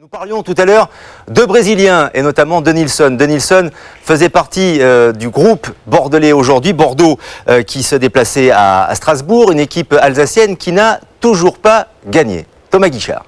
Nous parlions tout à l'heure de Brésiliens et notamment de Nilsson. De Nilsson faisait partie du groupe bordelais aujourd'hui, Bordeaux qui se déplaçait à Strasbourg, une équipe alsacienne qui n'a toujours pas gagné. Thomas Guichard.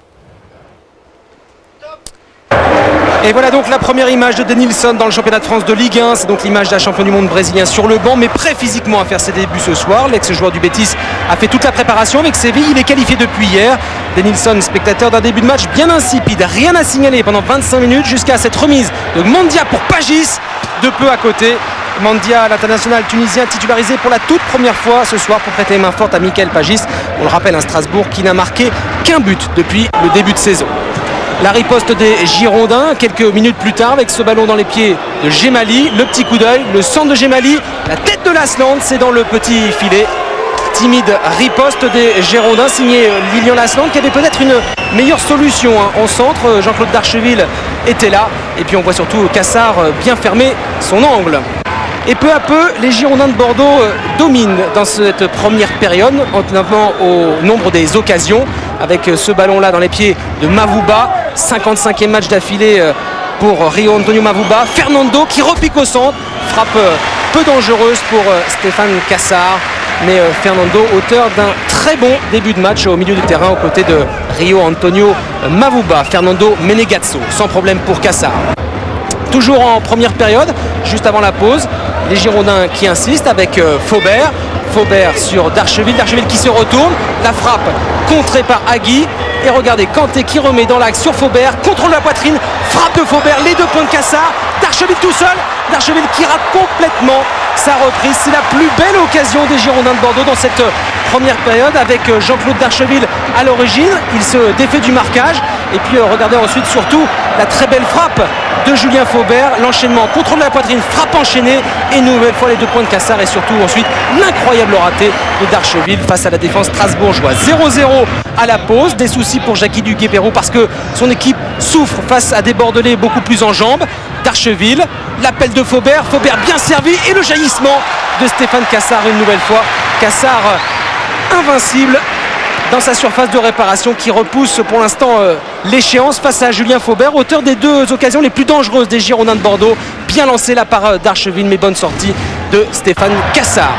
Et voilà donc la première image de Nilsson dans le championnat de France de Ligue 1. C'est donc l'image d'un champion du monde brésilien sur le banc, mais prêt physiquement à faire ses débuts ce soir. L'ex-joueur du Betis a fait toute la préparation avec Séville. Il est qualifié depuis hier. Nilsson, spectateur d'un début de match bien insipide. Rien à signaler pendant 25 minutes jusqu'à cette remise de Mandia pour Pagis. De peu à côté. Mandia, l'international tunisien, titularisé pour la toute première fois ce soir pour prêter main forte à Michael Pagis. On le rappelle, un Strasbourg qui n'a marqué qu'un but depuis le début de saison. La riposte des Girondins, quelques minutes plus tard, avec ce ballon dans les pieds de Gemali. Le petit coup d'œil, le centre de Gemali, la tête de Lasland, c'est dans le petit filet. Timide riposte des Girondins, signé Lilian Lasland, qui avait peut-être une meilleure solution en centre. Jean-Claude Darcheville était là. Et puis on voit surtout Cassard bien fermer son angle. Et peu à peu, les Girondins de Bordeaux dominent dans cette première période, notamment au nombre des occasions, avec ce ballon-là dans les pieds de Mavuba. 55e match d'affilée pour Rio Antonio Mavuba. Fernando qui repique au centre, frappe peu dangereuse pour Stéphane Cassard. Mais Fernando, auteur d'un très bon début de match au milieu du terrain aux côtés de Rio Antonio Mavuba. Fernando Menegazzo, sans problème pour Cassard. Toujours en première période, juste avant la pause, les Girondins qui insistent avec Faubert. Faubert sur Darcheville, Darcheville qui se retourne, la frappe contrée par Agui. Et regardez, Kanté qui remet dans l'axe sur Faubert, contrôle la poitrine, frappe de Faubert, les 2 points de Cassard. Darcheville tout seul, Darcheville qui rate complètement sa reprise. C'est la plus belle occasion des Girondins de Bordeaux dans cette première période avec Jean-Claude Darcheville à l'origine. Il se défait du marquage. Et puis regardez ensuite surtout la très belle frappe de Julien Faubert. L'enchaînement, contrôle de la poitrine, frappe enchaînée. Et une nouvelle fois les 2 points de Cassard. Et surtout ensuite l'incroyable raté de Darcheville face à la défense strasbourgeoise. 0-0 à la pause. Des soucis pour Jackie Duguay-Pérou parce que son équipe souffre face à des Bordelais beaucoup plus en jambes. Darcheville, l'appel de Faubert, Faubert bien servi et le jaillissement de Stéphane Cassard une nouvelle fois. Cassard invincible dans sa surface de réparation qui repousse pour l'instant l'échéance face à Julien Faubert, auteur des 2 occasions les plus dangereuses des Girondins de Bordeaux. Bien lancé là par Darcheville, mais bonne sortie de Stéphane Cassard.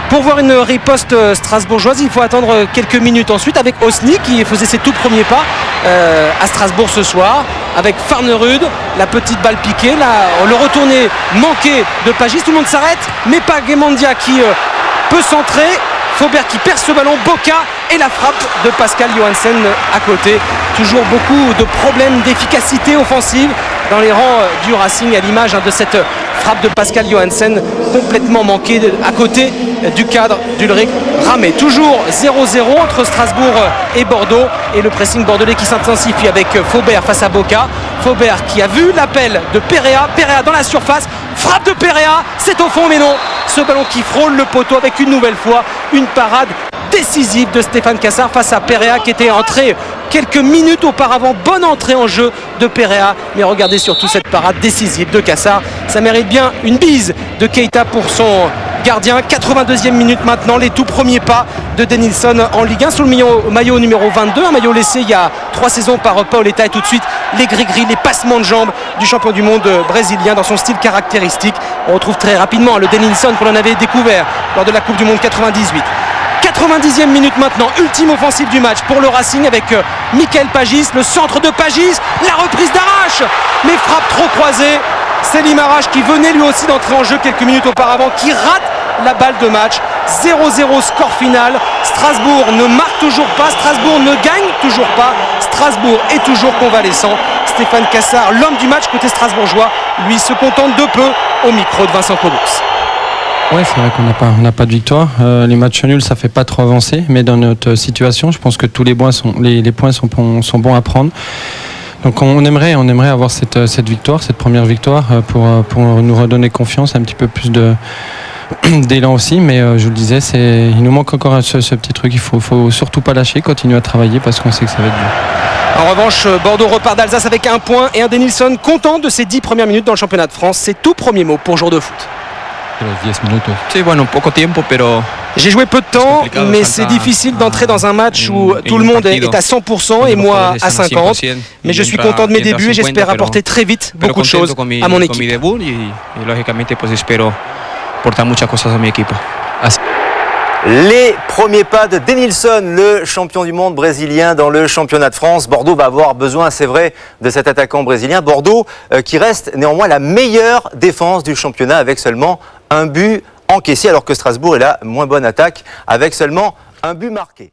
Pour voir une riposte strasbourgeoise, il faut attendre quelques minutes ensuite avec Osni qui faisait ses tout premiers pas à Strasbourg ce soir. Avec Farnerud, la petite balle piquée, le retourné manqué de Pagis. Tout le monde s'arrête, mais pas Guémandia qui peut centrer. Faubert qui perd ce ballon, Boca et la frappe de Pascal Johansen à côté. Toujours beaucoup de problèmes d'efficacité offensive dans les rangs du Racing à l'image de cette frappe de Pascal Johansen complètement manquée à côté du cadre d'Ulrich Ramé. Toujours 0-0 entre Strasbourg et Bordeaux et le pressing bordelais qui s'intensifie avec Faubert face à Boca. Faubert qui a vu l'appel de Perea, Perea dans la surface, frappe de Perea, c'est au fond mais non. Ce ballon qui frôle le poteau avec une nouvelle fois une parade décisive de Stéphane Cassard face à Perea qui était entré quelques minutes auparavant. Bonne entrée en jeu de Perea, mais regardez surtout cette parade décisive de Cassard. Ça mérite bien une bise de Keita pour son gardien. 82e minute maintenant, les tout premiers pas de Nilsson en Ligue 1 sous le maillot numéro 22, un maillot laissé il y a 3 saisons par Paoletta. Et tout de suite les gris-gris, les passements de jambes du champion du monde brésilien dans son style caractéristique. On retrouve très rapidement le Nilsson qu'on en avait découvert lors de la Coupe du Monde 98. 90e minute maintenant, ultime offensive du match pour le Racing avec Michael Pagis, le centre de Pagis, la reprise d'Arrache, mais frappe trop croisée. Selim Arrache qui venait lui aussi d'entrer en jeu quelques minutes auparavant, qui rate la balle de match. 0-0 score final. Strasbourg ne marque toujours pas, Strasbourg ne gagne toujours pas, Strasbourg est toujours convalescent. Stéphane Cassard, l'homme du match côté strasbourgeois, lui se contente de peu au micro de Vincent Cobos. Ouais, c'est vrai qu'on n'a pas de victoire. Les matchs nuls, ça fait pas trop avancer, mais dans notre situation, je pense que tous les points sont bons à prendre. Donc on aimerait avoir cette victoire, cette première victoire, pour nous redonner confiance, un petit peu plus d'élan aussi. Mais je vous le disais, il nous manque encore ce petit truc. Il faut surtout pas lâcher, continuer à travailler parce qu'on sait que ça va être dur. En revanche, Bordeaux repart d'Alsace avec 1 point et un Nilsson content de ses 10 premières minutes dans le championnat de France. Ses tout premiers mots pour Jour de foot. Sí, bueno, poco tiempo, pero J'ai joué peu de temps, mais c'est difficile d'entrer dans un match où tout le monde est à 100% et moi à 50%. Mais je suis content de mes débuts et j'espère apporter très vite beaucoup de choses à mon équipe. y lógicamente pues espero aportar muchas cosas a mi equipo. Les premiers pas de Denilson, le champion du monde brésilien dans le championnat de France. Bordeaux va avoir besoin, c'est vrai, de cet attaquant brésilien. Bordeaux qui reste néanmoins la meilleure défense du championnat avec seulement un but encaissé, alors que Strasbourg est la moins bonne attaque avec seulement un but marqué.